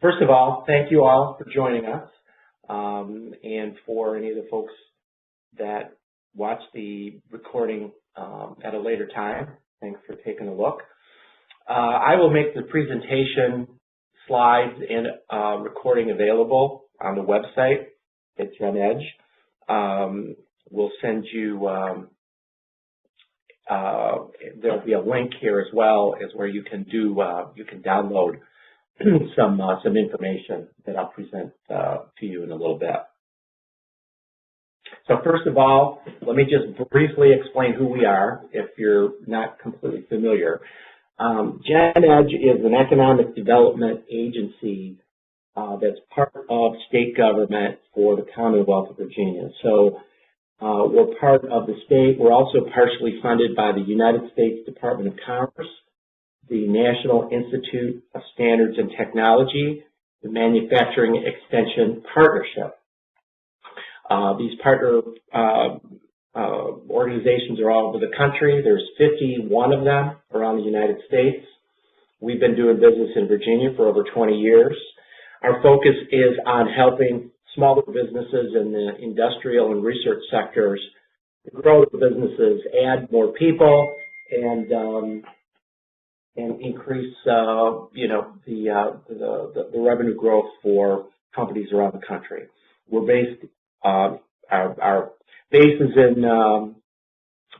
First of all, thank you all for joining us, and for any of the folks that watch the recording at a later time, thanks for taking a look. I will make the presentation slides and recording available on the website at GENEDGE. We'll send you, there'll be a link here as well as where you can download some information that I'll present to you in a little bit. So first of all, let me just briefly explain who we are if you're not completely familiar. GENEDGE is an economic development agency that's part of state government for the Commonwealth of Virginia. So we're part of the state. We're also partially funded by the United States Department of Commerce, the National Institute of Standards and Technology, the Manufacturing Extension Partnership. These partner organizations are all over the country. There's 51 of them around the United States. We've been doing business in Virginia for over 20 years. Our focus is on helping smaller businesses in the industrial and research sectors to grow the businesses, add more people, and increase, the revenue growth for companies around the country. We're based, our base is in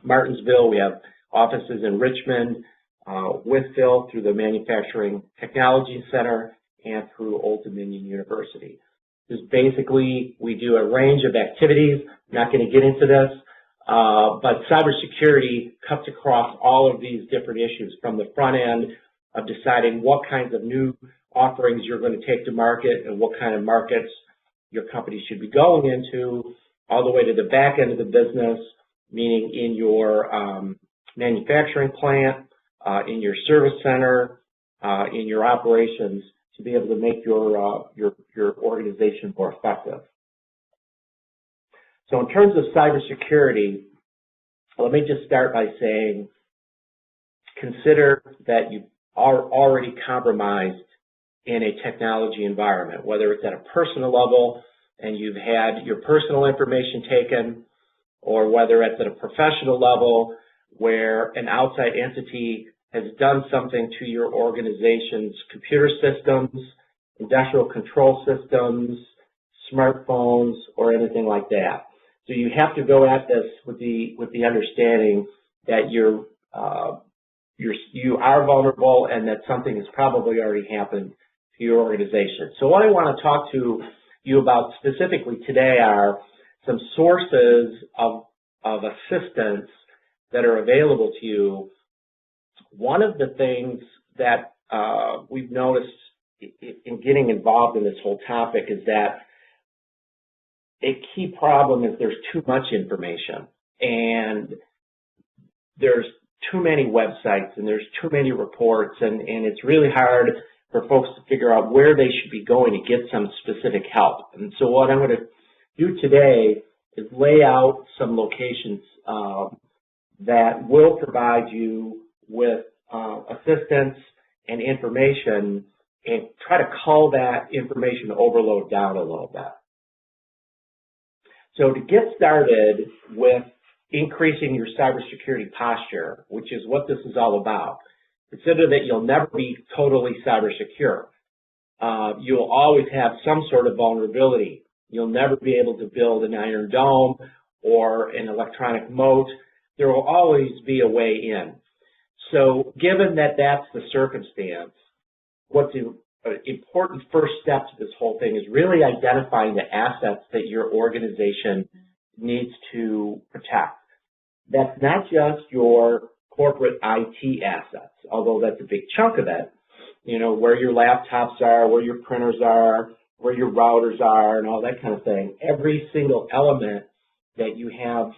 Martinsville. We have offices in Richmond, Wytheville through the Manufacturing Technology Center, and through Old Dominion University. Just basically, we do a range of activities. I'm not going to get into this, but cybersecurity cuts across all of these different issues, from the front end of deciding what kinds of new offerings you're going to take to market and what kind of markets your company should be going into, all the way to the back end of the business, meaning in your manufacturing plant, in your service center, in your operations, to be able to make your organization more effective. So in terms of cybersecurity, let me just start by saying, consider that you are already compromised in a technology environment, whether it's at a personal level and you've had your personal information taken, or whether it's at a professional level where an outside entity has done something to your organization's computer systems, industrial control systems, smartphones, or anything like that. So you have to go at this with the understanding that you are vulnerable and that something has probably already happened to your organization. So what I want to talk to you about specifically today are some sources of assistance that are available to you. One of the things that we've noticed in getting involved in this whole topic is that a key problem is there's too much information, and there's too many websites, and there's too many reports, and it's really hard for folks to figure out where they should be going to get some specific help. And so what I'm going to do today is lay out some locations that will provide you with assistance and information, and try to cull that information overload down a little bit. So to get started with increasing your cybersecurity posture, which is what this is all about, consider that you'll never be totally cyber secure. You'll always have some sort of vulnerability. You'll never be able to build an iron dome or an electronic moat. There will always be a way in. So given that that's the circumstance, what's the important first step to this whole thing is really identifying the assets that your organization needs to protect. That's not just your corporate IT assets, although that's a big chunk of it. You know, where your laptops are, where your printers are, where your routers are, and all that kind of thing. Every single element that you have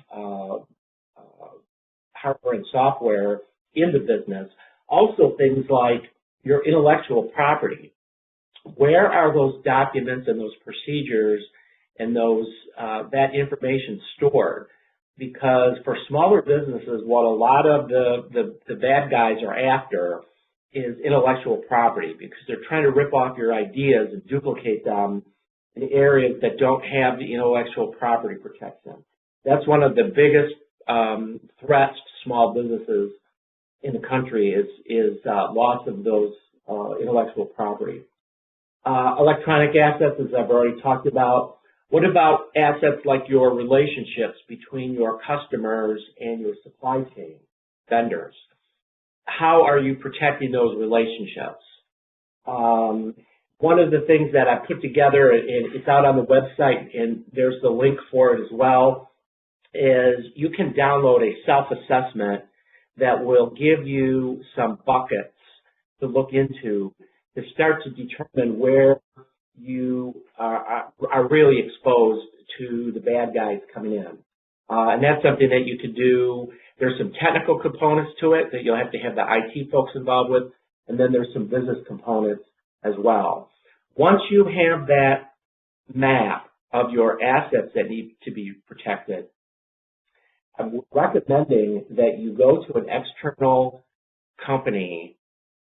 hardware and software in the business. Also things like your intellectual property. Where are those documents and those procedures and those that information stored? Because for smaller businesses, what a lot of the bad guys are after is intellectual property, because they're trying to rip off your ideas and duplicate them in areas that don't have the intellectual property protection. That's one of the biggest threats to small businesses in the country is loss of those intellectual property. Electronic assets, as I've already talked about. What about assets like your relationships between your customers and your supply chain vendors? How are you protecting those relationships? One of the things that I put together, and it's out on the website, and there's the link for it as well, is you can download a self-assessment that will give you some buckets to look into to start to determine where you are really exposed to the bad guys coming in. And that's something that you could do. There's some technical components to it that you'll have to have the IT folks involved with, and then there's some business components as well. Once you have that map of your assets that need to be protected, I'm recommending that you go to an external company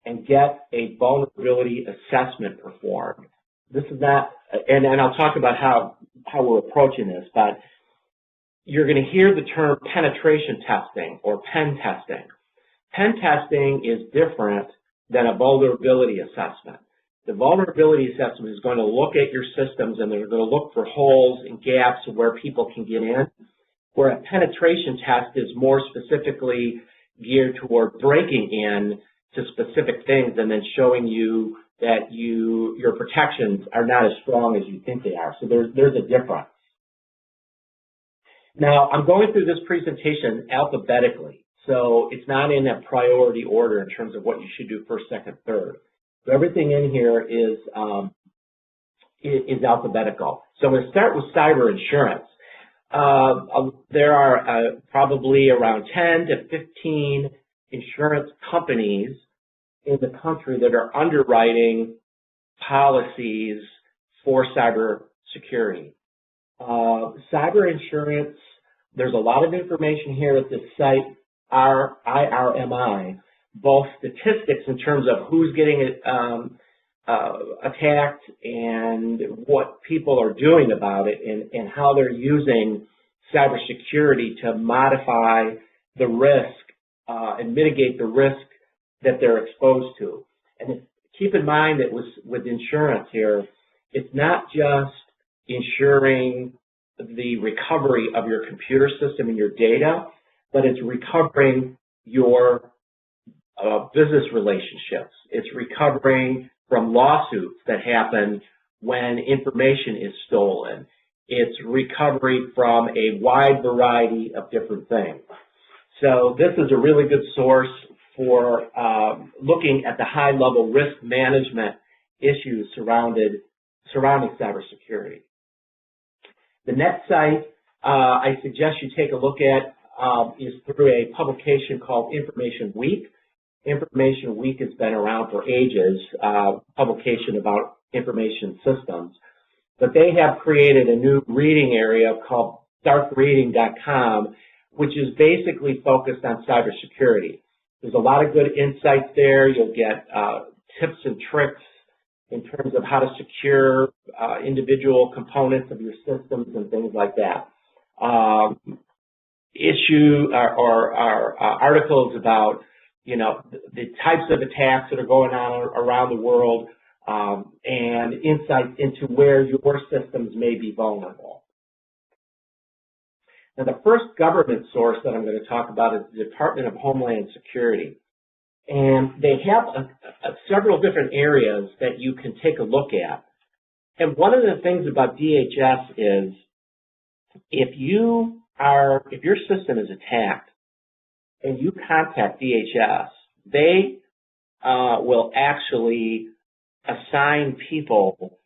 and get a vulnerability assessment performed. This is not, and I'll talk about how we're approaching this, but you're going to hear the term penetration testing or pen testing. Pen testing is different than a vulnerability assessment. The vulnerability assessment is going to look at your systems and they're going to look for holes and gaps where people can get in, where a penetration test is more specifically geared toward breaking in to specific things and then showing you that your protections are not as strong as you think they are. So there's a difference. Now, I'm going through this presentation alphabetically, so it's not in a priority order in terms of what you should do first, second, third. So everything in here is alphabetical. So I'm going to start with cyber insurance. There are probably around 10 to 15 insurance companies in the country that are underwriting policies for cyber security. Cyber insurance, there's a lot of information here at this site, IRMI, both statistics in terms of who's getting attacked and what people are doing about it and how they're using cybersecurity to modify the risk and mitigate the risk that they're exposed to. And keep in mind that with insurance here, it's not just insuring the recovery of your computer system and your data, but it's recovering your business relationships. It's recovering from lawsuits that happen when information is stolen. It's recovery from a wide variety of different things. So this is a really good source for looking at the high-level risk management issues surrounding cybersecurity. The next site I suggest you take a look at is through a publication called Information Week. Information Week has been around for ages, publication about information systems. But they have created a new reading area called darkreading.com, which is basically focused on cybersecurity. There's a lot of good insights there. You'll get tips and tricks in terms of how to secure individual components of your systems and things like that. Articles about, you know, the types of attacks that are going on around the world and insights into where your systems may be vulnerable. Now, the first government source that I'm going to talk about is the Department of Homeland Security. And they have several different areas that you can take a look at. And one of the things about DHS is if your system is attacked and you contact DHS, they will actually assign people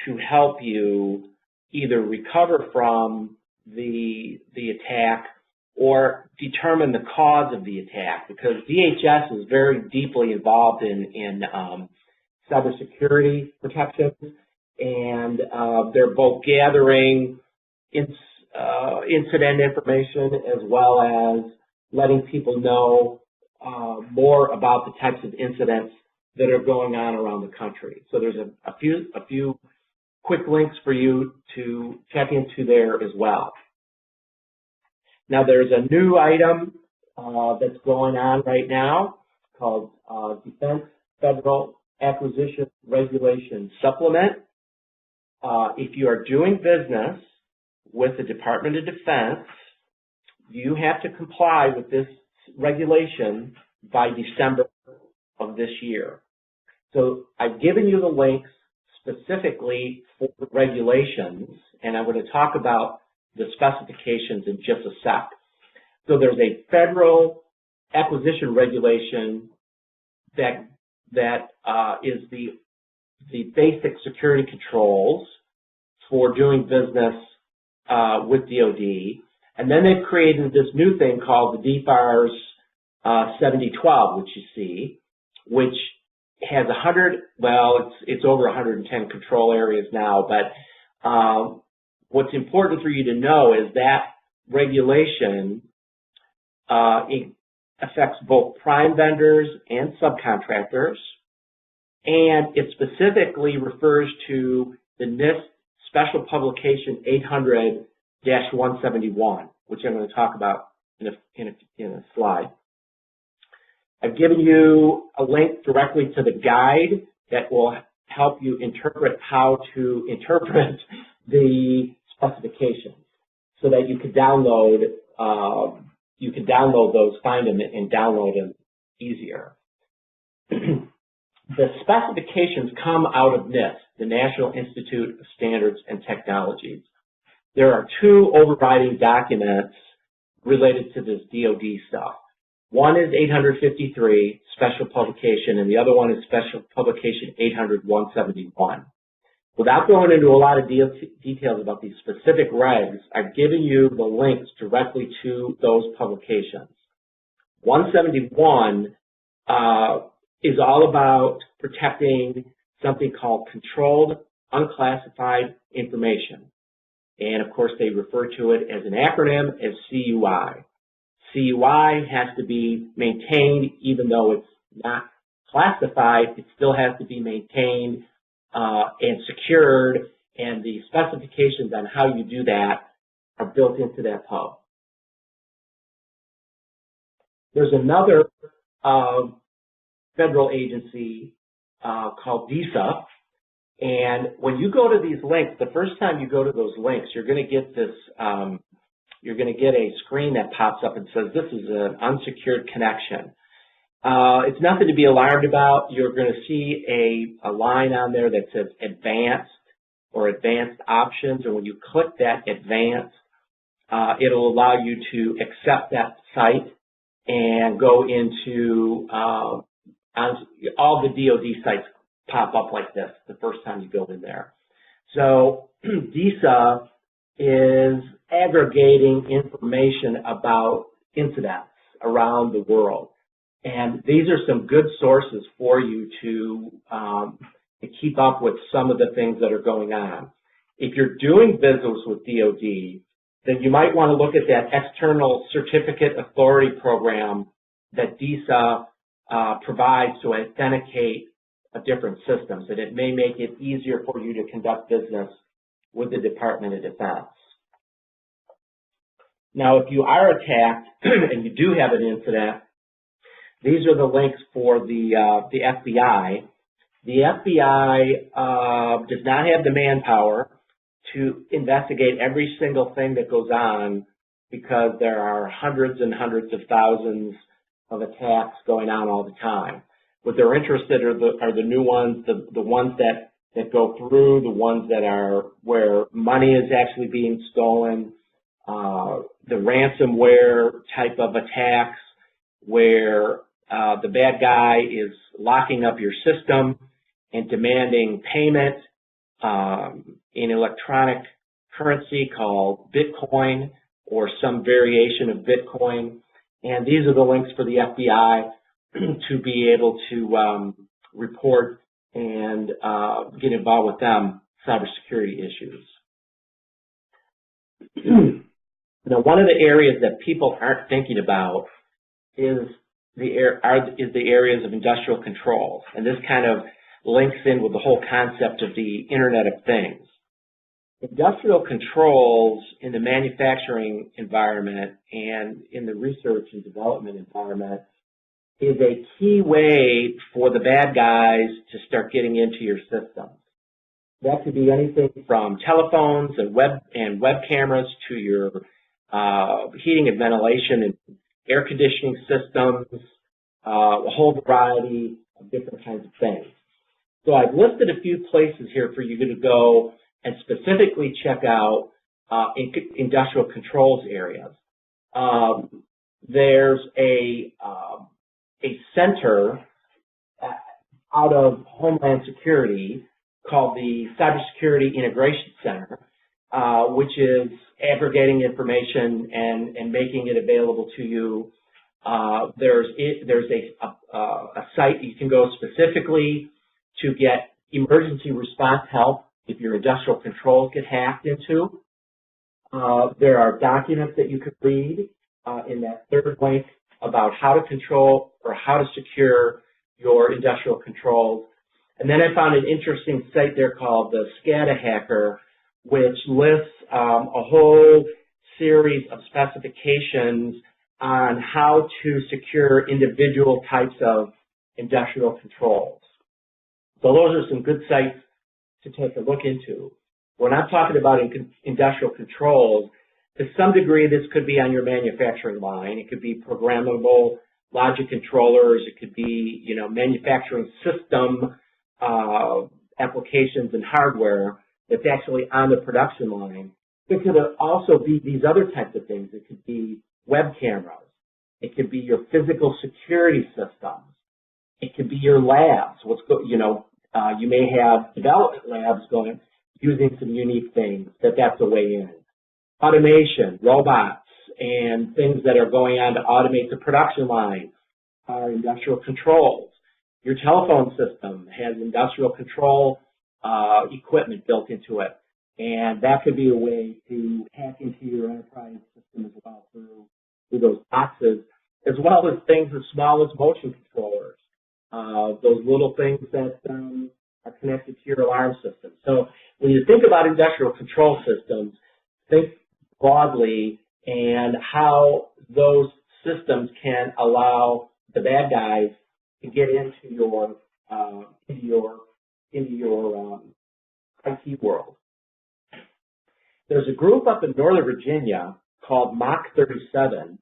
to help you either recover from the attack or determine the cause of the attack, because DHS is very deeply involved in cybersecurity protections, and they're both gathering incident information as well as letting people know more about the types of incidents that are going on around the country. So there's a few quick links for you to check into there as well. Now there's a new item that's going on right now called Defense Federal Acquisition Regulation Supplement. If you are doing business with the Department of Defense, you have to comply with this regulation by December of this year. So I've given you the links specifically for the regulations, and I'm going to talk about the specifications in just a sec. So there's a federal acquisition regulation that is the basic security controls for doing business with DoD, and then they've created this new thing called the DFARS 7012, which you see, which has it's over 110 control areas now, but what's important for you to know is that regulation it affects both prime vendors and subcontractors, and it specifically refers to the NIST Special Publication 800-171, which I'm going to talk about in a slide. I've given you a link directly to the guide that will help you interpret how to interpret the specifications, so that you can download those, find them, and download them easier. The specifications come out of NIST, the National Institute of Standards and Technologies. There are two overriding documents related to this DoD stuff. One is 853, Special Publication, and the other one is Special Publication 800-171. Without going into a lot of details about these specific regs, I've given you the links directly to those publications. 171 is all about protecting something called controlled unclassified information. And of course they refer to it as an acronym as CUI. CUI has to be maintained even though it's not classified, it still has to be maintained and secured, and the specifications on how you do that are built into that pub. There's another federal agency called DISA, and when you go to these links, the first time you go to those links, you're going to get this, you're going to get a screen that pops up and says, this is an unsecured connection. It's nothing to be alarmed about. You're going to see a line on there that says advanced or advanced options, and when you click that advanced, it'll allow you to accept that site and go into all the DoD sites pop up like this the first time you go in there. So DISA is aggregating information about incidents around the world. And these are some good sources for you to keep up with some of the things that are going on. If you're doing business with DoD, then you might want to look at that external certificate authority program that DISA provides to authenticate different systems, and it may make it easier for you to conduct business with the Department of Defense. Now, if you are attacked and you do have an incident, these are the links for the FBI. The FBI does not have the manpower to investigate every single thing that goes on because there are hundreds and hundreds of thousands of attacks going on all the time. What they're interested are the new ones, the ones that go through, the ones that are where money is actually being stolen, the ransomware type of attacks where the bad guy is locking up your system and demanding payment in electronic currency called Bitcoin or some variation of Bitcoin. And these are the links for the FBI to be able to report and get involved with them cybersecurity issues. Now, one of the areas that people aren't thinking about is is the areas of industrial controls, and this kind of links in with the whole concept of the Internet of Things. Industrial controls in the manufacturing environment and in the research and development environment is a key way for the bad guys to start getting into your systems. That could be anything from telephones and web cameras to your heating and ventilation and air conditioning systems, a whole variety of different kinds of things. So I've listed a few places here for you to go and specifically check out industrial controls areas. There's a center out of Homeland Security called the Cybersecurity Integration Center, which is aggregating information and making it available to you. There's a site you can go specifically to get emergency response help if your industrial controls get hacked into. There are documents that you could read in that third link about how to control or how to secure your industrial controls. And then I found an interesting site there called the SCADA Hacker, which lists a whole series of specifications on how to secure individual types of industrial controls. So those are some good sites to take a look into. When I'm talking about industrial controls, to some degree this could be on your manufacturing line. It could be programmable logic controllers. It could be, manufacturing system applications and hardware that's actually on the production line. It could also be these other types of things. It could be web cameras. It could be your physical security systems. It could be your labs. You may have development labs going using some unique things that's a way in. Automation, robots, and things that are going on to automate the production line are industrial controls. Your telephone system has industrial control equipment built into it, and that could be a way to hack into your enterprise system as well through those boxes, as well as things as small as motion controllers, those little things that are connected to your alarm system. So when you think about industrial control systems, think broadly and how those systems can allow the bad guys to get into your IT world. There's a group up in Northern Virginia called Mach 37.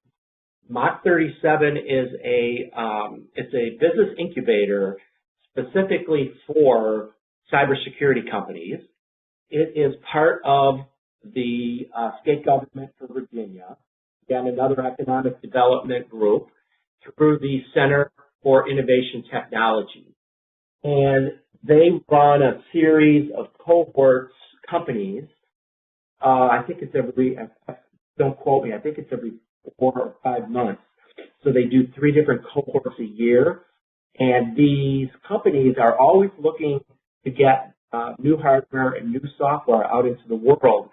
Mach 37 is it's a business incubator specifically for cybersecurity companies. It is part of the state government for Virginia, again, another economic development group through the Center for Innovation Technology. And they run a series of cohorts companies. I think it's don't quote me, I think it's every 4 or 5 months. So they do 3 different cohorts a year. And these companies are always looking to get new hardware and new software out into the world.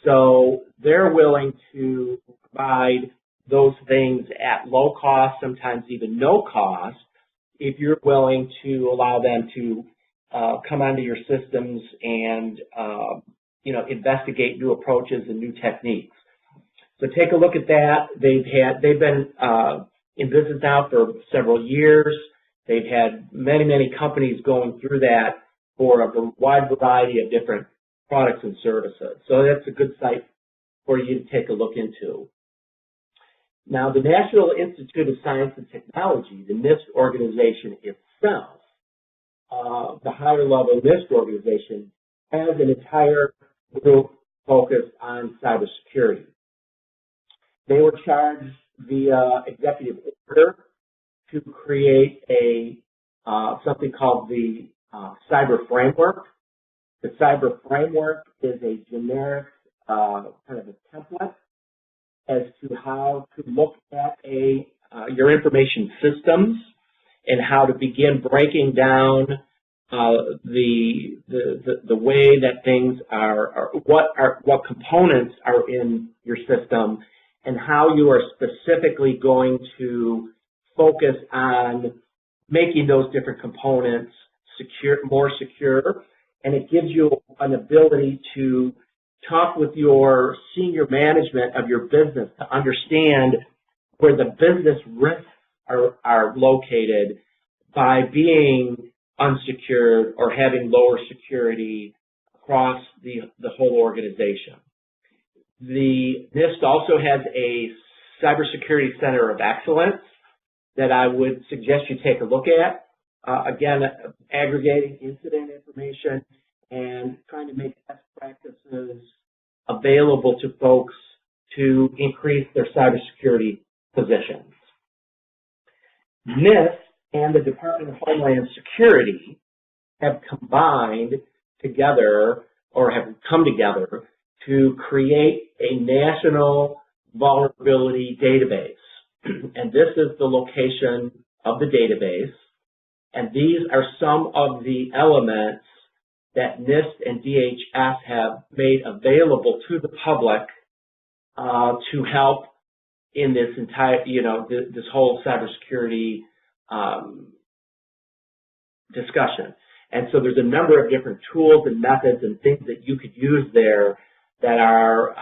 So they're willing to provide those things at low cost, sometimes even no cost, if you're willing to allow them to come onto your systems and investigate new approaches and new techniques. So take a look at that. They've been in business now for several years. They've had many companies going through that for a wide variety of different products and services. So that's a good site for you to take a look into. Now, the National Institute of Science and Technology, the NIST organization itself, the higher level NIST organization, has an entire group focused on cybersecurity. They were charged via executive order to create something called the Cyber Framework. The Cyber Framework is a generic kind of a template as to how to look at your information systems and how to begin breaking down the way that things what components are in your system and how you are specifically going to focus on making those different components more secure, and it gives you an ability to talk with your senior management of your business to understand where the business risks are located by being unsecured or having lower security across the whole organization. The NIST also has a Cybersecurity Center of Excellence that I would suggest you take a look at. Again, aggregating incident information and trying to make best practices available to folks to increase their cybersecurity positions. NIST and the Department of Homeland Security have combined together or have come together to create a national vulnerability database. And this is the location of the database. And these are some of the elements that NIST and DHS have made available to the public to help in this entire, this whole cybersecurity discussion. And so there's a number of different tools and methods and things that you could use there that are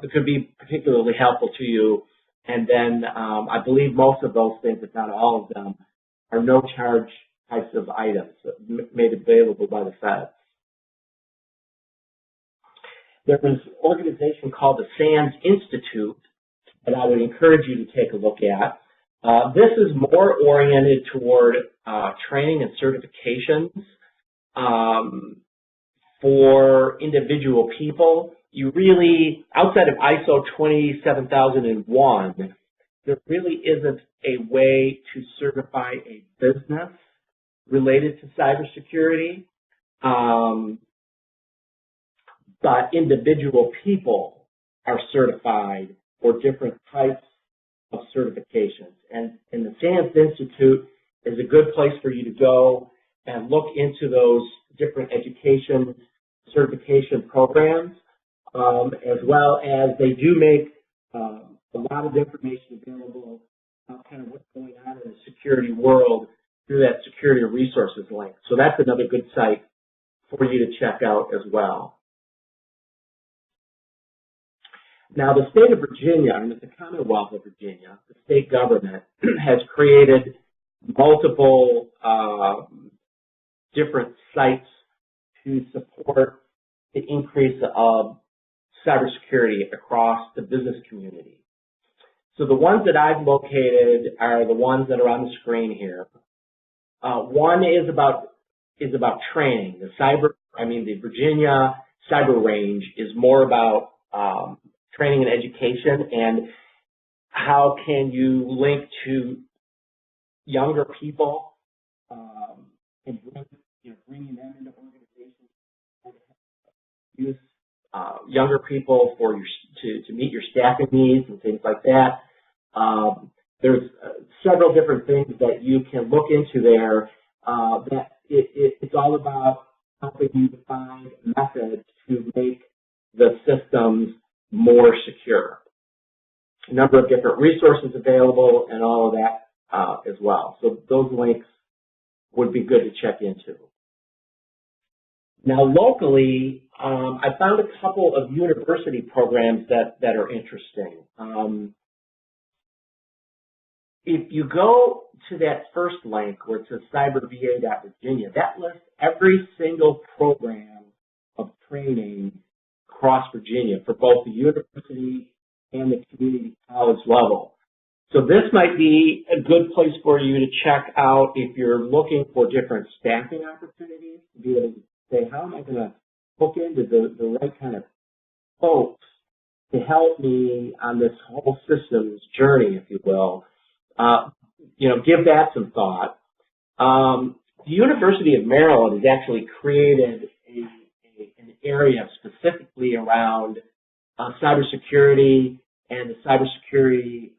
that could be particularly helpful to you. And then I believe most of those things, if not all of them, are no charge types of items made available by the Fed. There's an organization called the SANS Institute that I would encourage you to take a look at. This is more oriented toward training and certifications for individual people. You really, outside of ISO 27001, there really isn't a way to certify a business related to cybersecurity, but individual people are certified for different types of certifications. And the SANS Institute is a good place for you to go and look into those different education certification programs, as well as they do make a lot of information available about kind of what's going on in the security world through that security resources link. So that's another good site for you to check out as well. Now, the state of Virginia, and the Commonwealth of Virginia, the state government, has created multiple different sites to support the increase of cybersecurity across the business community. So the ones that I've located are the ones that are on the screen here. One is about training. The Virginia Cyber Range is more about training and education, and how can you link to younger people and bringing them into organizations, use younger people for to meet your staffing needs and things like that. There's several different things that you can look into there. That it's all about helping you to find methods to make the systems more secure. A number of different resources available and all of that as well. So those links would be good to check into. Now locally, I found a couple of university programs that are interesting. If you go to that first link where it says cyberva.virginia, that lists every single program of training across Virginia for both the university and the community college level. So this might be a good place for you to check out if you're looking for different staffing opportunities, to be able to say, how am I going to hook into the right kind of folks to help me on this whole systems journey, if you will. Give that some thought. The University of Maryland has actually created an area specifically around cybersecurity and the cybersecurity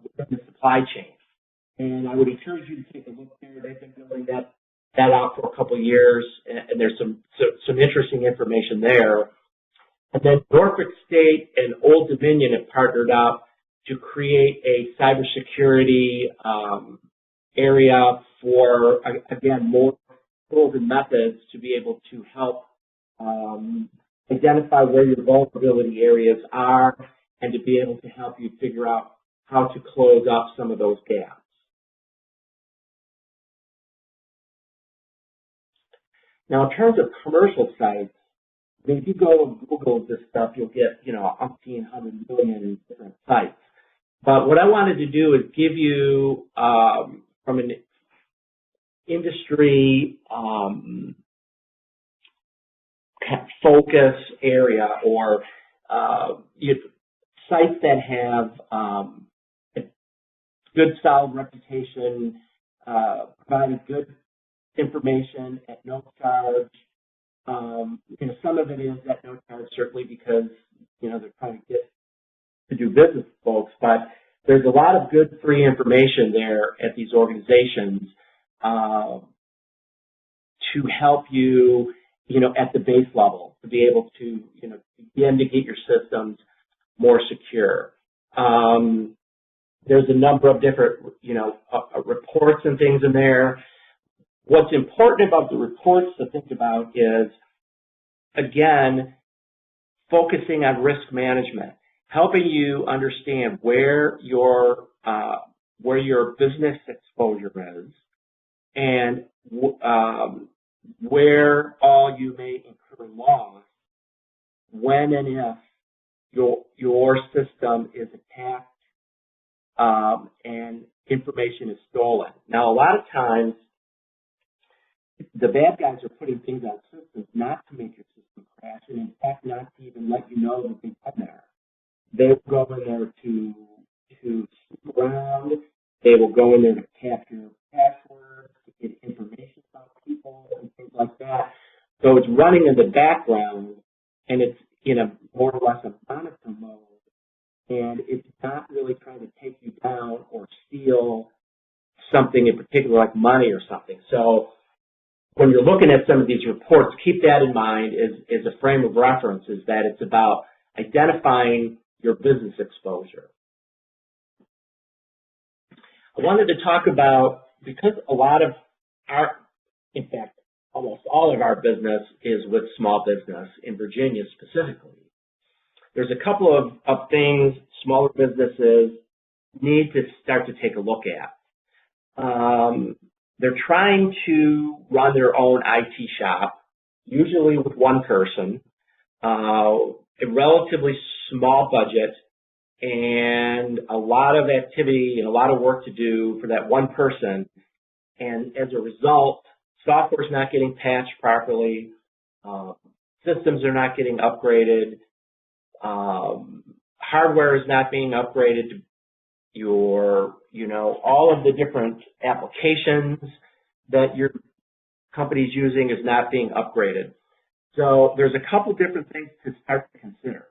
within the supply chain. And I would encourage you to take a look there. They've been building that out for a couple of years, and there's some interesting information there. And then Norfolk State and Old Dominion have partnered up to create a cybersecurity area for, again, more tools and methods to be able to help identify where your vulnerability areas are and to be able to help you figure out how to close up some of those gaps. Now, in terms of commercial sites, I mean, if you go and Google this stuff, you'll get, you know, 100 million different sites. But what I wanted to do is give you, from an industry focus area, or sites that have a good, solid reputation, providing good information at no charge. You know, some of it is at no charge, certainly because, you know, they're trying to get to do business with folks, but there's a lot of good free information there at these organizations to help you, you know, at the base level, to be able to, you know, begin to get your systems more secure. There's a number of different, you know, reports and things in there. What's important about the reports to think about is, again, focusing on risk management, helping you understand where your business exposure is and where all you may incur loss when and if your system is attacked and information is stolen. Now, a lot of times, the bad guys are putting things on systems not to make your system crash, and in fact not to even let you know that they've been there. They will go in there to snoop around. They will go in there to capture passwords, to get information about people and things like that. So it's running in the background, and it's in a more or less a monitor mode, and it's not really trying to take you down or steal something in particular, like money or something. So when you're looking at some of these reports, keep that in mind as a frame of reference, is that it's about identifying your business exposure. I wanted to talk about, because a lot of our, in fact, almost all of our business is with small business in Virginia specifically. There's a couple of things smaller businesses need to start to take a look at. They're trying to run their own IT shop, usually with one person, a relatively small budget, and a lot of activity and a lot of work to do for that one person. And as a result, software's not getting patched properly, systems are not getting upgraded, hardware is not being upgraded to your, you know, all of the different applications that your company's using is not being upgraded. So there's a couple different things to start to consider.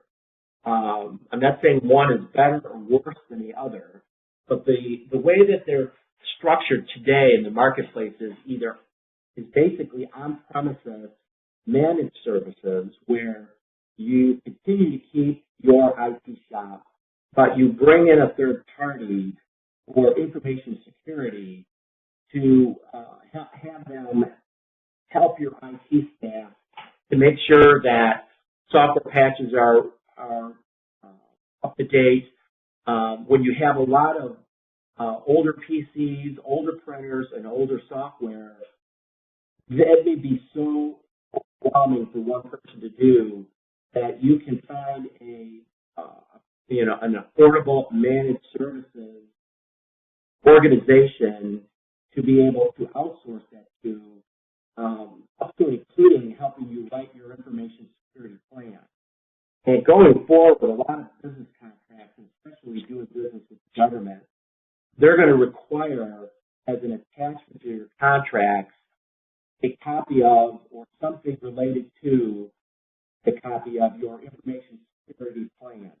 I'm not saying one is better or worse than the other, but the way that they're structured today in the marketplace is basically on-premises managed services where you continue to keep your IT shop, but you bring in a third party for information security to have them help your IT staff to make sure that software patches are up to date. When you have a lot of older PCs, older printers, and older software, that may be so overwhelming for one person to do that you can find an affordable managed services organization to be able to outsource that to, up to including helping you write your information security plan. And going forward, a lot of business contracts, especially doing business with the government, they're going to require, as an attachment to your contracts, a copy of or something related to the copy of your information security plan,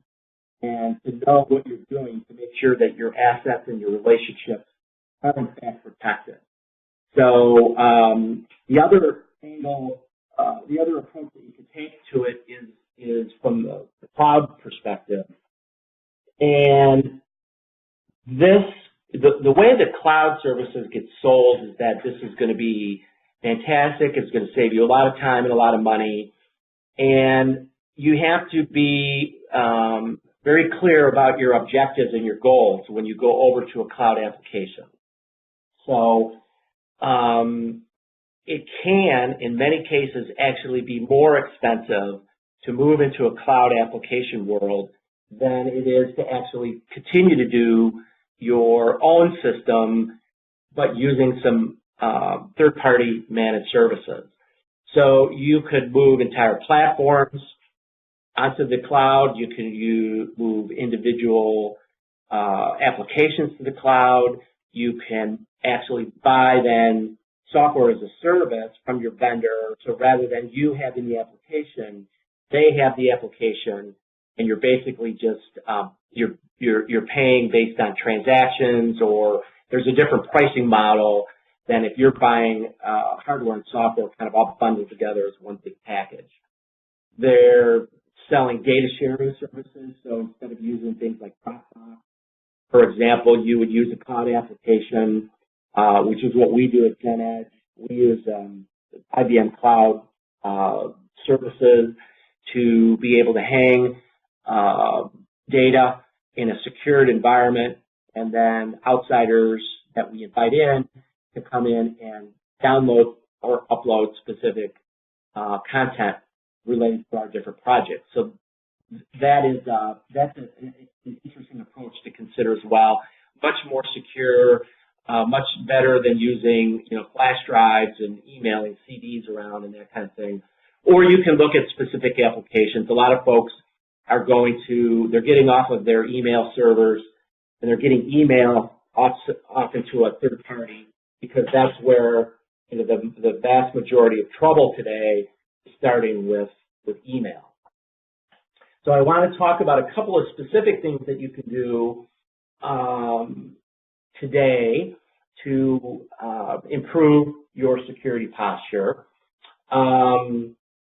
and to know what you're doing to make sure that your assets and your relationships are in fact protected. So the other angle, the other approach that you can take to it is from the cloud perspective. And the way that cloud services get sold is that this is going to be fantastic. It's going to save you a lot of time and a lot of money. And you have to be very clear about your objectives and your goals when you go over to a cloud application. So it can, in many cases, actually be more expensive to move into a cloud application world than it is to actually continue to do your own system, but using some third-party managed services. So you could move entire platforms onto the cloud. You can move individual applications to the cloud. You can actually buy then software as a service from your vendor. So rather than you having the application, they have the application, and you're basically just you're paying based on transactions, or there's a different pricing model than if you're buying hardware and software kind of all bundled together as one big package. They're selling data sharing services, so instead of using things like Dropbox, for example, you would use a cloud application, which is what we do at GENEDGE. We use IBM Cloud services to be able to hang data in a secured environment, and then outsiders that we invite in to come in and download or upload specific content related to our different projects. So that's an interesting approach to consider as well. Much more secure, much better than using flash drives and emailing CDs around and that kind of thing. Or you can look at specific applications. A lot of folks are they're getting off of their email servers and they're getting email off into a third party, because that's where the vast majority of trouble today is starting with email. So I want to talk about a couple of specific things that you can do today to improve your security posture.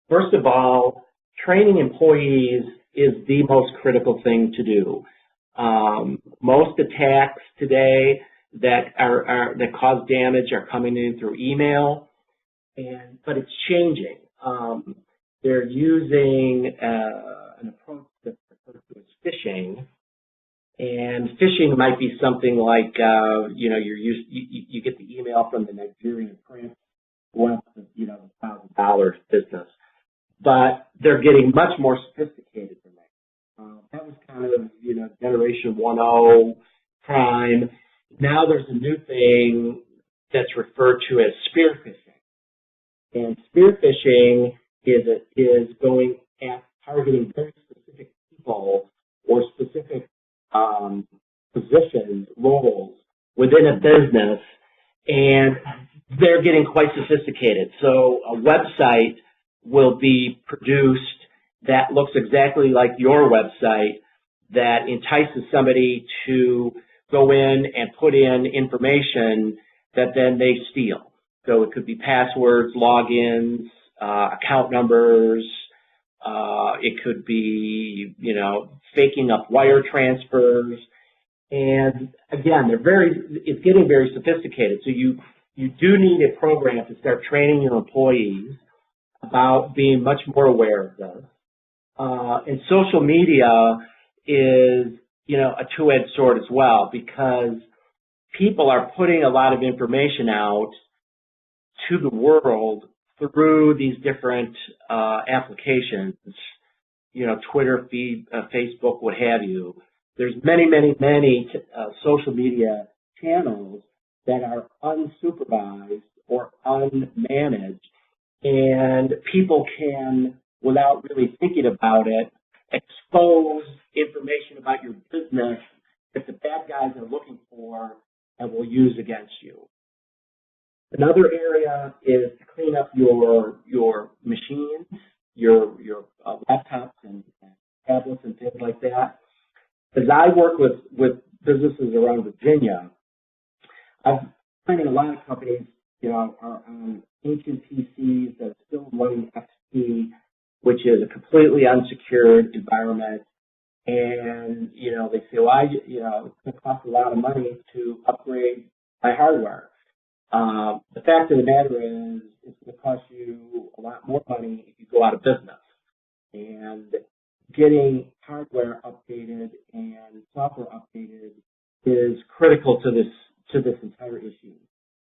First of all, training employees is the most critical thing to do. Most attacks today that cause damage are coming in through email, but it's changing. They're using an approach that's referred to as phishing, and phishing might be something like you get the email from the Nigerian prince who wants $1,000 business, but they're getting much more sophisticated than that. That was kind of Generation 1.0 crime. Now there's a new thing that's referred to as spear phishing, and spear phishing is going at targeting very specific people or specific positions, roles within a business, and they're getting quite sophisticated. So a website will be produced that looks exactly like your website, that entices somebody to go in and put in information that then they steal. So it could be passwords, logins, account numbers. It could be, faking up wire transfers. And again, it's getting very sophisticated. So you do need a program to start training your employees about being much more aware of this. And social media is, a two-edged sword as well, because people are putting a lot of information out to the world through these different applications, Twitter feed, Facebook, what have you. There's many social media channels that are unsupervised or unmanaged, and people can, without really thinking about it, expose information about your business that the bad guys are looking for and will use against you. Another area is to clean up your machines, your laptops and tablets and things like that. As I work with businesses around Virginia, I'm finding a lot of companies, are on ancient PCs that are still running XP, which is a completely unsecured environment. and they say, well, it's going to cost a lot of money to upgrade my hardware. The fact of the matter is, it's going to cost you a lot more money if you go out of business. And getting hardware updated and software updated is critical to this entire issue.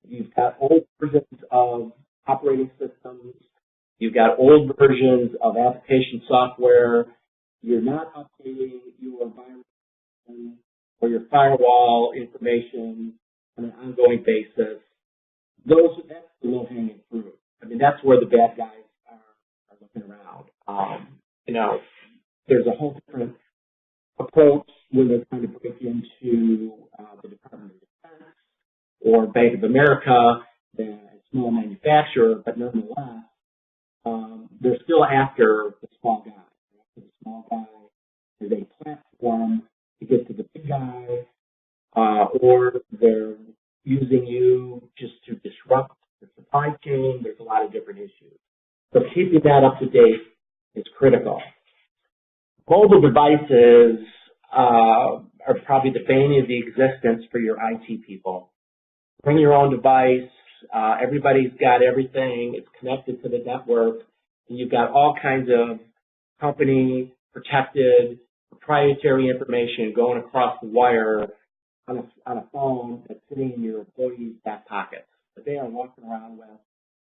You've got old versions of operating systems. You've got old versions of application software. You're not updating your virus or your firewall information on an ongoing basis. That's the low-hanging fruit. I mean, that's where the bad guys are looking around. There's a whole different approach when they're trying to break into the Department of Defense or Bank of America, a small manufacturer, but nonetheless, they're still after the small guy. The small guy is a platform to get to the big guy, or they're using you just to disrupt the supply chain. There's a lot of different issues. So keeping that up to date is critical. Mobile devices are probably the bane of the existence for your IT people. Bring your own device. Everybody's got everything. It's connected to the network. And you've got all kinds of company protected proprietary information going across the wire on a phone that's sitting in your employees' back pockets that they are walking around with,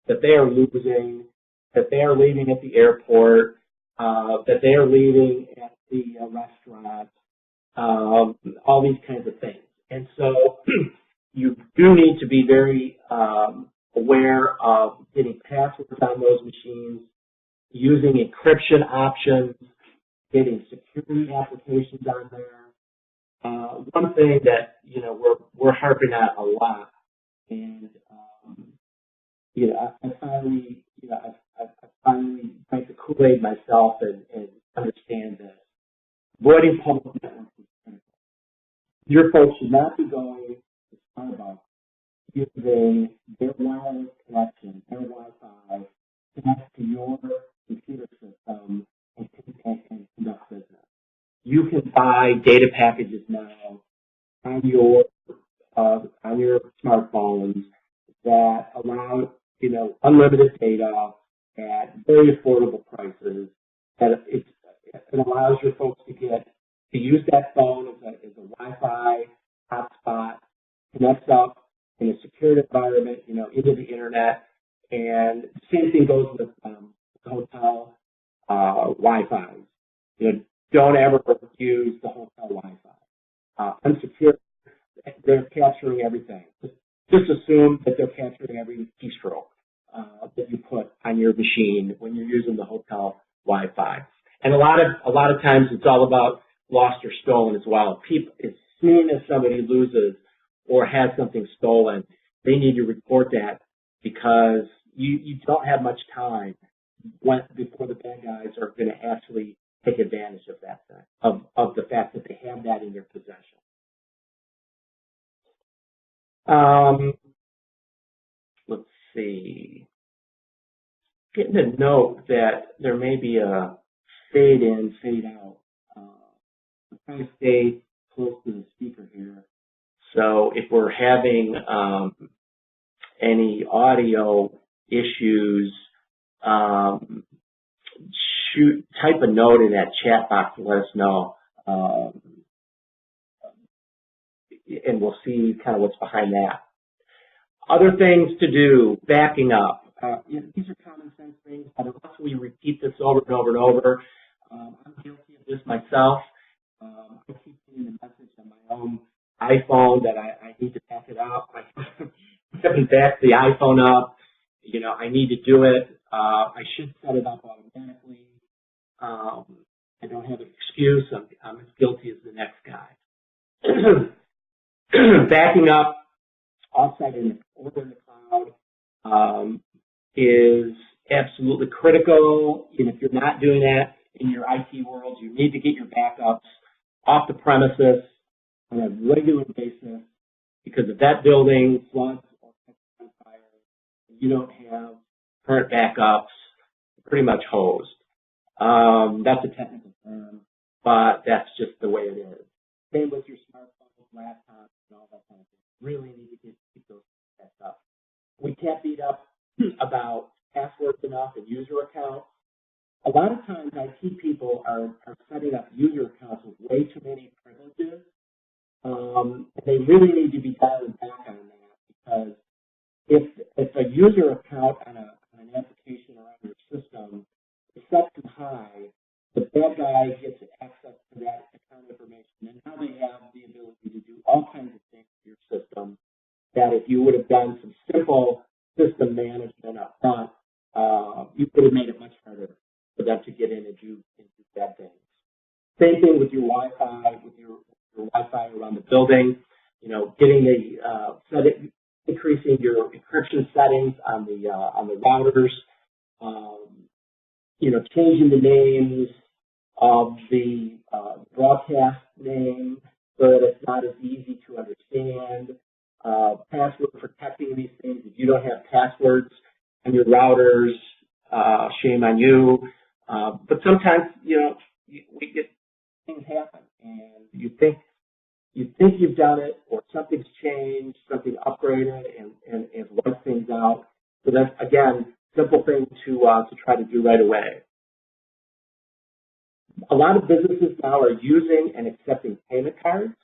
that they are losing, that they are leaving at the airport, that they are leaving at the restaurant, all these kinds of things. And so you do need to be very aware of getting passwords on those machines, using encryption options, getting security applications on there. One thing that we're harping on a lot, and I finally drank the Kool-Aid myself and understand this. Avoiding public networks is critical. Your folks should not be going to Starbucks using their wireless connection, their Wi-Fi, connect to your computer system and conduct business. You can buy data packages now on your smartphones that allow unlimited data at very affordable prices. That it allows your folks to use that phone as a Wi-Fi hotspot, connects up in a secured environment, into the internet, and the same thing goes with hotel Wi-Fi. Don't ever use the hotel Wi-Fi. Unsecure, they're capturing everything. Just assume that they're capturing every keystroke that you put on your machine when you're using the hotel Wi-Fi. And a lot of times it's all about lost or stolen as well. As soon as somebody loses or has something stolen, they need to report that, because you don't have much time before the bad guys are going to actually take advantage of that thing, of the fact that they have that in their possession. Let's see. Getting a note that there may be a fade in, fade out. I'm trying to stay close to the speaker here. So if we're having any audio issues, type a note in that chat box to let us know, and we'll see kind of what's behind that. Other things to do, backing up. These are common sense things, but unless we repeat this over and over and over, I'm guilty of this myself. I keep getting the message on my own iPhone that I need to back it up. I haven't backed the iPhone up. I need to do it. I should set it up automatically. I don't have an excuse. I'm as guilty as the next guy. Backing up offsite in the cloud is absolutely critical. And if you're not doing that in your IT world, you need to get your backups off the premises on a regular basis, because if that building floods or catches on fire, you don't have current backups, pretty much hosed. That's a technical term. but that's just the way it is. Same with your smartphones, laptops, and all that kind of thing. Really need to keep those set up. We can't beat up about passwords enough and user accounts. A lot of times IT people are setting up user accounts with way too many privileges. They really need to be dialing back on that, because if a user account on an application or on your system is set too high, the bad guy gets access to that account information, and now they have the ability to do all kinds of things to your system that if you would have done some simple system management up front, you could have made it much harder for them to get in and do bad things. Same thing with your Wi-Fi, with your Wi-Fi around the building. You know, getting increasing your encryption settings on the routers. You know, changing the names of the broadcast name so that it's not as easy to understand. Password protecting these things. If you don't have passwords on your routers, shame on you. But sometimes, you know, we get things happen, and you think you've done it, or something's changed, something upgraded, and wiped things out. So that's, again, simple thing to try to do right away. A lot of businesses now are using and accepting payment cards.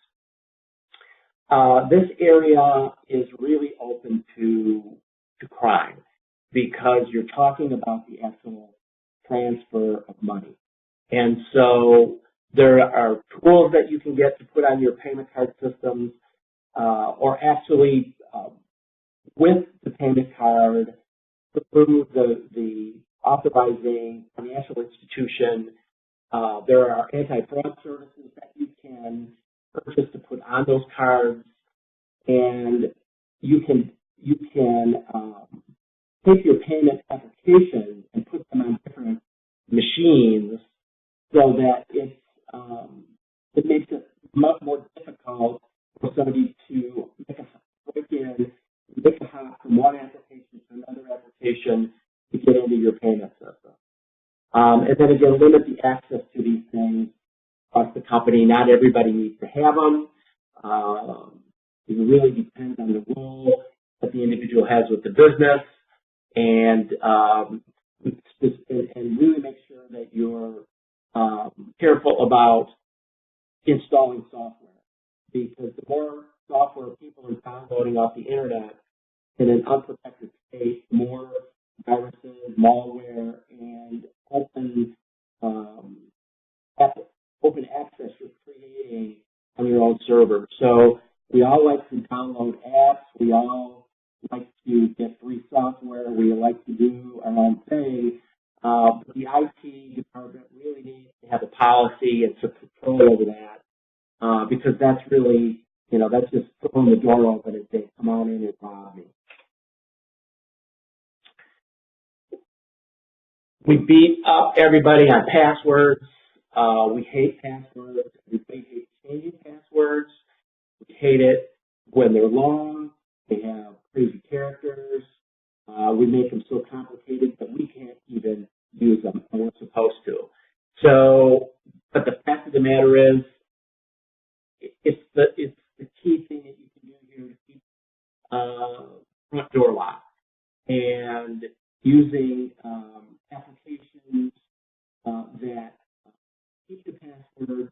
This area is really open to crime, because you're talking about the actual transfer of money. And so there are tools that you can get to put on your payment card systems, or actually with the payment card through the authorizing financial institution. There are anti-fraud services that you can purchase to put on those cards, and you can take your payment applications and put them on different machines, so that it makes it much more difficult for somebody to break in, make a hop from one application to another application to get into your payment system. And then again, limit the access to these things across the company. Not everybody needs to have them. It really depends on the role that the individual has with the business, and really make sure that you're careful about installing software, because the more software people are downloading off the internet in an unprotected state, the more viruses, malware, and open access you're creating on your own server. So we all like to download apps. We all like to get free software. We like to do our own thing. But the IT department really needs to have a policy and some control over that, because that's really, you know, that's just throwing the door open and saying, come on in and rob me. We beat up everybody on passwords. We hate passwords. Everybody hates changing passwords. We hate it when they're long. They have crazy characters. We make them so complicated that we can't even use them, and we're supposed to. So, but the fact of the matter is, it's the key thing that you can do here to keep front door locked, and using applications that keep the passwords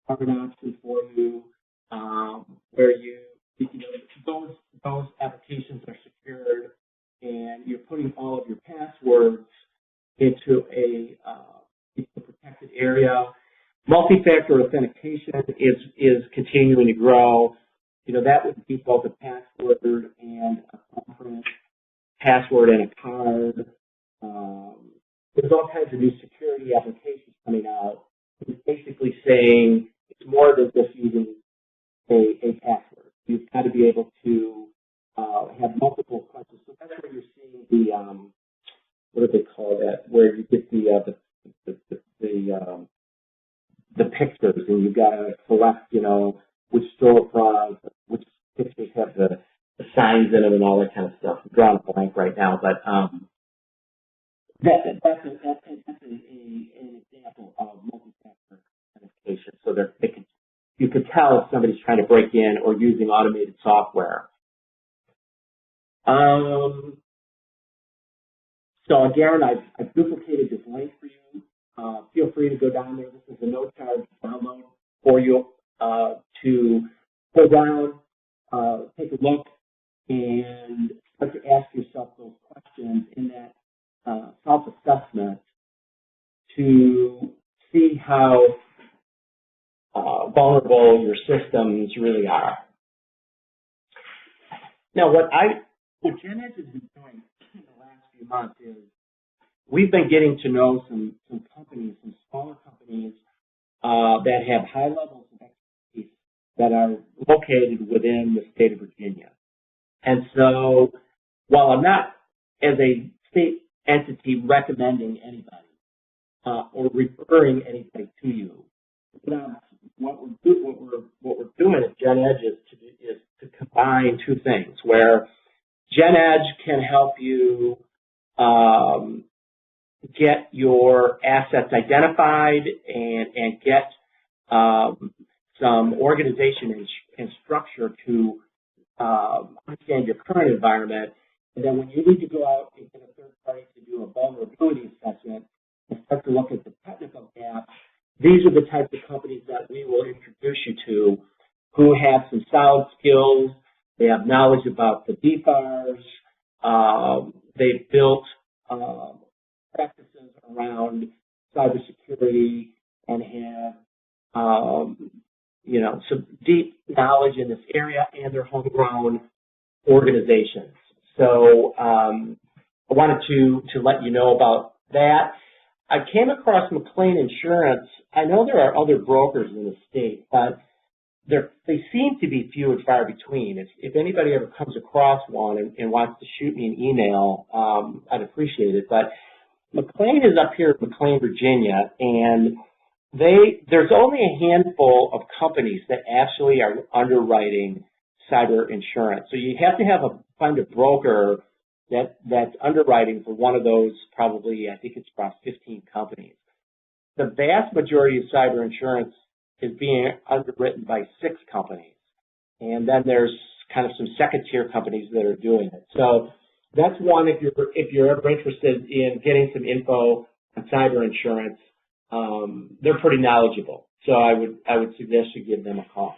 are an option for you, where you know, those applications are secured, and you're putting all of your passwords into a protected area. Multi-factor authentication is continuing to grow. You know, that would be both a password and a thumbprint, password and a card. There's all kinds of new security applications coming out. It's basically saying it's more than just using a password. You've got to be able to have multiple punches. So that's where you're seeing the what do they call that? Where you get the pictures, and you've got to select, you know, which storefront, which pictures have the signs in them, and all that kind of stuff. I'm drawing a blank right now, but that's an example of multi-factor authentication. you could tell if somebody's trying to break in or using automated software. So again, I've duplicated this link for you. Feel free to go down there. This is a no-charge download for you to go down, take a look, and start to ask yourself those questions in that self-assessment to see how vulnerable your systems really are. Now, what GENEDGE has been doing in the last few months is we've been getting to know some companies, some smaller companies that have high levels of expertise that are located within the state of Virginia. And so while I'm not, as a state entity, recommending anybody or referring anybody to you, what we're doing at GENEDGE is to combine two things, where GENEDGE can help you get your assets identified and get some organization and structure to understand your current environment. And then when you need to go out and get a third party to do a vulnerability assessment and start to look at the technical gaps, these are the types of companies that we will introduce you to who have some solid skills. They have knowledge about the DFARS. They've built practices around cybersecurity and have, some deep knowledge in this area, and they're homegrown organizations. So I wanted to let you know about that. I came across McLean Insurance. I know there are other brokers in the state, but they seem to be few and far between. If anybody ever comes across one and wants to shoot me an email, I'd appreciate it. But McLean is up here in McLean, Virginia, and there's only a handful of companies that actually are underwriting cyber insurance. So you have to find a broker that's underwriting for one of those, probably, I think it's about 15 companies. The vast majority of cyber insurance is being underwritten by 6 companies. And then there's kind of some second-tier companies that are doing it. So that's one, if you're ever interested in getting some info on cyber insurance. They're pretty knowledgeable. So I would suggest you give them a call.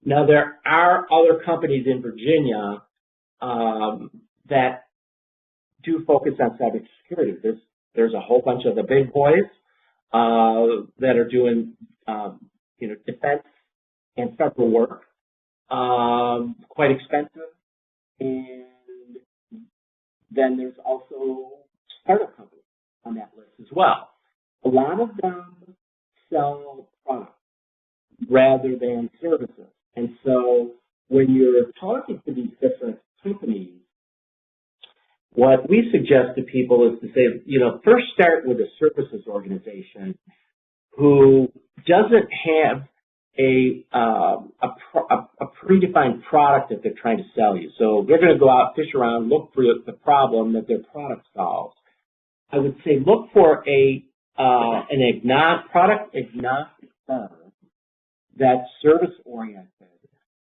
Now, there are other companies in Virginia that do focus on cybersecurity. There's a whole bunch of the big boys that are doing, defense and federal work, quite expensive. And then there's also startup companies on that list as well. A lot of them sell products rather than services. And so when you're talking to these different companies, what we suggest to people is to say, first start with a services organization who doesn't have a predefined product that they're trying to sell you. So they're going to go out, fish around, look for the problem that their product solves. I would say look for an product agnostic firm that's service oriented,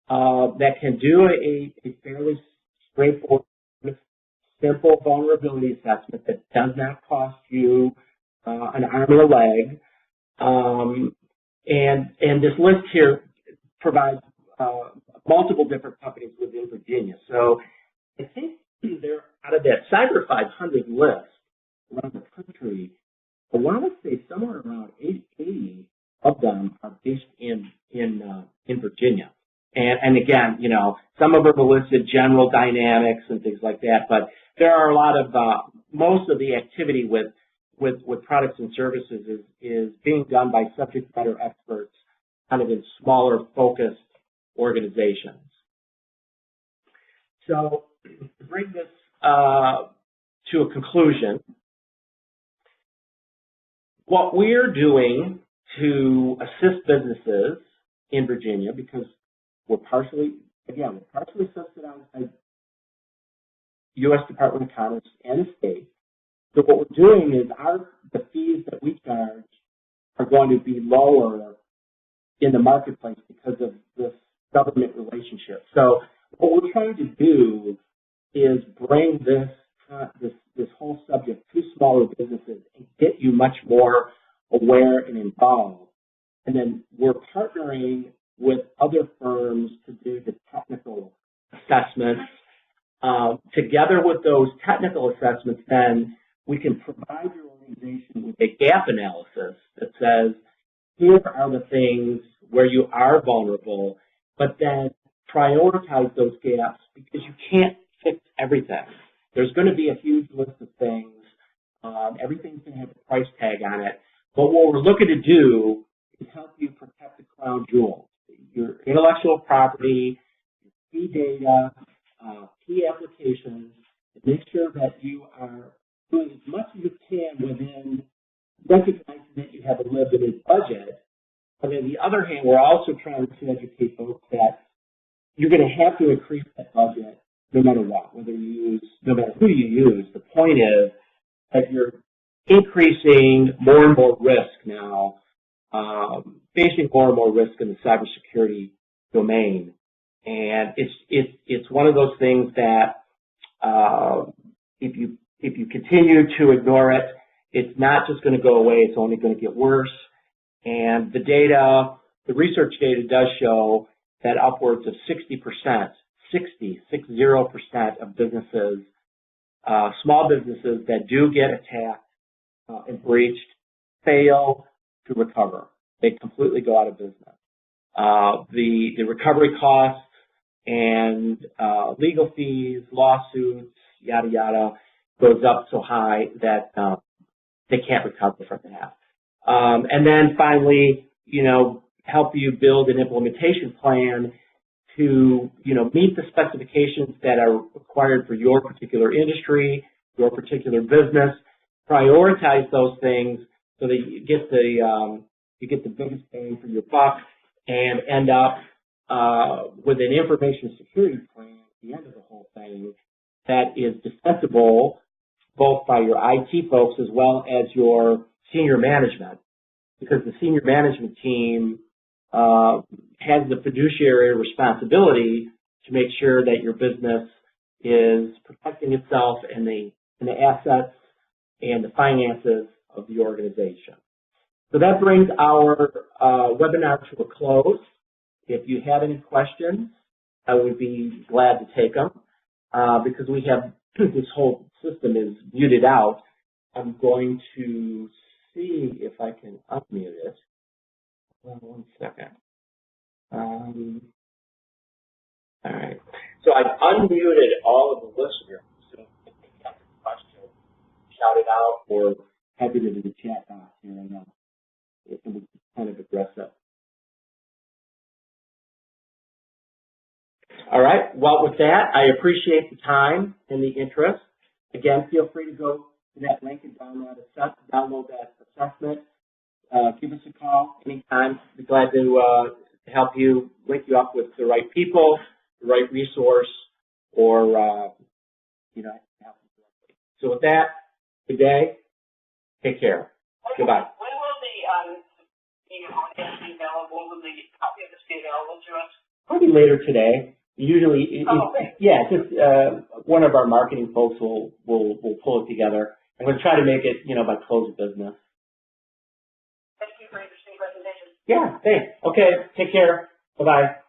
that can do a fairly straightforward, simple vulnerability assessment that does not cost you an arm and a leg. And this list here provides multiple different companies within Virginia. So I think they're out of that Cyber 500 list around the country. I want to say somewhere around 80 of them are based in Virginia. And again, some of them are listed general dynamics and things like that, but there are a lot of, most of the activity with products and services is being done by subject matter experts kind of in smaller focused organizations. So to bring this to a conclusion, what we're doing to assist businesses in Virginia, because we're partially subsidized by U.S. Department of Commerce and the state. So what we're doing is the fees that we charge are going to be lower in the marketplace because of this government relationship. So what we're trying to do is bring this whole subject to smaller businesses and get you much more aware and involved. And then we're partnering with other firms to do the technical assessments. Together with those technical assessments, then we can provide your organization with a gap analysis that says, here are the things where you are vulnerable, but then prioritize those gaps because you can't fix everything. There's going to be a huge list of things. Everything's going to have a price tag on it. But what we're looking to do is help you protect the crown jewels, your intellectual property, your key data, key applications, and make sure that you are doing as much as you can within recognizing that you have a limited budget. But on the other hand, we're also trying to educate folks that you're going to have to increase that budget no matter what, no matter who you use. The point is that you're increasing more and more risk now, facing more and more risk in the cybersecurity domain. And it's one of those things that if you continue to ignore it, it's not just going to go away, it's only going to get worse. And the research data does show that upwards of 60% of businesses, small businesses that do get attacked and breached, fail to recover. They completely go out of business. The recovery costs and legal fees, lawsuits, yada, yada, goes up so high that they can't recover from that. And then finally, help you build an implementation plan to, meet the specifications that are required for your particular industry, your particular business. Prioritize those things so that you get the biggest bang for your buck and end up with an information security plan at the end of the whole thing that is defensible both by your IT folks as well as your senior management, because the senior management team has the fiduciary responsibility to make sure that your business is protecting itself and the assets and the finances of the organization. So that brings our webinar to a close. If you have any questions, I would be glad to take them because we have this whole system is muted out. I'm going to see if I can unmute it. One second. All right. So I've unmuted all of the listeners. So if you have a question, shout it out or type it into the chat box here and it can kind of address it. All right. Well, with that, I appreciate the time and the interest. Again, feel free to go to that link and download that assessment. Give us a call anytime. We'd be glad to help you, link you up with the right people, the right resource, or, help you directly. So with that, good day. Take care. Goodbye. When will the audience be available? Will the copy of this be available to us? Probably later today. Usually, yeah, just one of our marketing folks will pull it together. I'm going to try to make it, by close of business. Thank you for your interesting presentation. Yeah, thanks. Okay, take care. Bye-bye.